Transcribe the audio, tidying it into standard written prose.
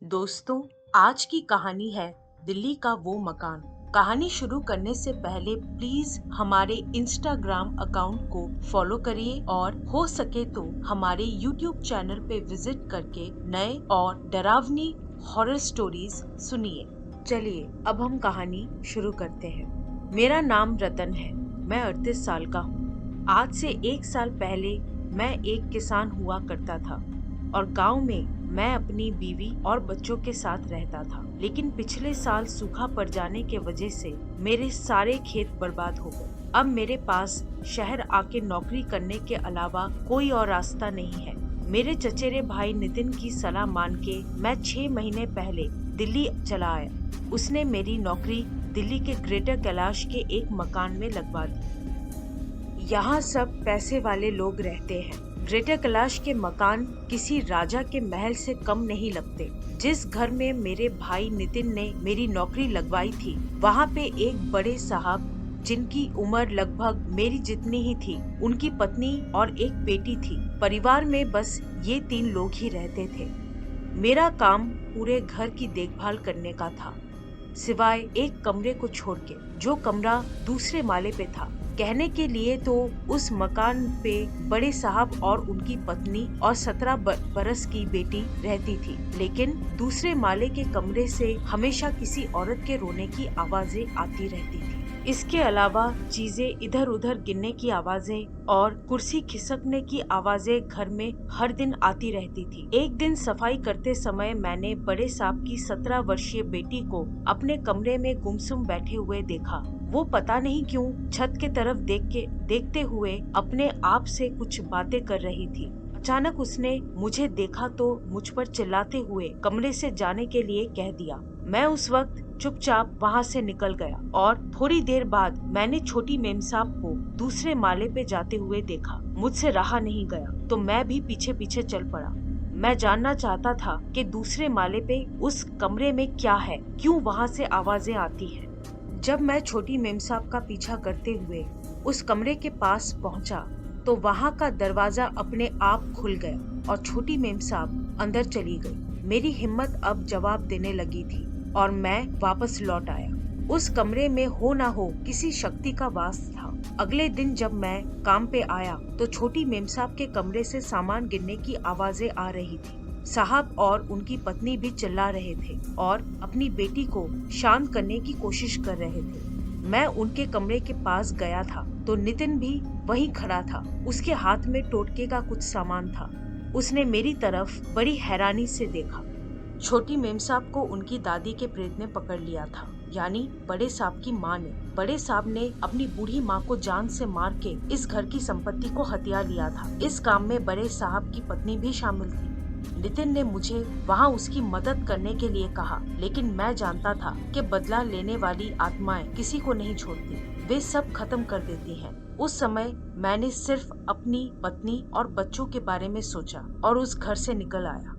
दोस्तों, आज की कहानी है दिल्ली का वो मकान। कहानी शुरू करने से पहले प्लीज हमारे इंस्टाग्राम अकाउंट को फॉलो करिए और हो सके तो हमारे यूट्यूब चैनल पे विजिट करके नए और डरावनी हॉरर स्टोरीज सुनिए। चलिए अब हम कहानी शुरू करते हैं। मेरा नाम रतन है। मैं 38 साल का हूँ। आज से 1 साल पहले मैं एक किसान हुआ करता था और गांव में मैं अपनी बीवी और बच्चों के साथ रहता था। लेकिन पिछले साल सूखा पड़ जाने के वजह से मेरे सारे खेत बर्बाद हो गए। अब मेरे पास शहर आके नौकरी करने के अलावा कोई और रास्ता नहीं है। मेरे चचेरे भाई नितिन की सलाह मान के मैं 6 महीने पहले दिल्ली चला आया। उसने मेरी नौकरी दिल्ली के ग्रेटर कैलाश के एक मकान में लगवा दी। यहाँ सब पैसे वाले लोग रहते हैं। ग्रेटर कैलाश के मकान किसी राजा के महल से कम नहीं लगते। जिस घर में मेरे भाई नितिन ने मेरी नौकरी लगवाई थी, वहाँ पे एक बड़े साहब जिनकी उम्र लगभग मेरी जितनी ही थी, उनकी पत्नी और एक बेटी थी। परिवार में बस ये 3 लोग ही रहते थे। मेरा काम पूरे घर की देखभाल करने का था, सिवाय एक कमरे को छोड़ के, जो कमरा दूसरे माले पे था। कहने के लिए तो उस मकान पे बड़े साहब और उनकी पत्नी और 17 बरस की बेटी रहती थी, लेकिन दूसरे माले के कमरे से हमेशा किसी औरत के रोने की आवाजें आती रहती थी। इसके अलावा चीजें इधर उधर गिरने की आवाजें और कुर्सी खिसकने की आवाजें घर में हर दिन आती रहती थी। एक दिन सफाई करते समय मैंने बड़े साहब की 17 वर्षीय बेटी को अपने कमरे में गुमसुम बैठे हुए देखा। वो पता नहीं क्यों छत के तरफ देखते हुए अपने आप से कुछ बातें कर रही थी। अचानक उसने मुझे देखा तो मुझ पर चिल्लाते हुए कमरे से जाने के लिए कह दिया। मैं उस वक्त चुपचाप वहाँ से निकल गया और थोड़ी देर बाद मैंने छोटी मेम साहब को दूसरे माले पे जाते हुए देखा। मुझसे रहा नहीं गया तो मैं भी पीछे पीछे चल पड़ा। मैं जानना चाहता था कि दूसरे माले पे उस कमरे में क्या है, क्यों वहाँ से आवाजें आती हैं। जब मैं छोटी मेम साहब का पीछा करते हुए उस कमरे के पास पहुंचा तो वहां का दरवाजा अपने आप खुल गया और छोटी मेम साहब अंदर चली गई। मेरी हिम्मत अब जवाब देने लगी थी और मैं वापस लौट आया। उस कमरे में हो ना हो किसी शक्ति का वास था। अगले दिन जब मैं काम पे आया तो छोटी मेम साहब के कमरे से सामान गिरने की आवाजें आ रही थी। साहब और उनकी पत्नी भी चिल्ला रहे थे और अपनी बेटी को शांत करने की कोशिश कर रहे थे। मैं उनके कमरे के पास गया था तो नितिन भी वहीं खड़ा था। उसके हाथ में टोटके का कुछ सामान था। उसने मेरी तरफ बड़ी हैरानी से देखा। छोटी मेम साहब को उनकी दादी के प्रेत ने पकड़ लिया था, यानी बड़े साहब की माँ ने। बड़े साहब ने अपनी बूढ़ी माँ को जान से मार के इस घर की संपत्ति को हथिया लिया था। इस काम में बड़े साहब की पत्नी भी शामिल थी। नितिन ने मुझे वहाँ उसकी मदद करने के लिए कहा, लेकिन मैं जानता था कि बदला लेने वाली आत्माएं किसी को नहीं छोड़ती, वे सब खत्म कर देती हैं। उस समय मैंने सिर्फ अपनी पत्नी और बच्चों के बारे में सोचा और उस घर से निकल आया।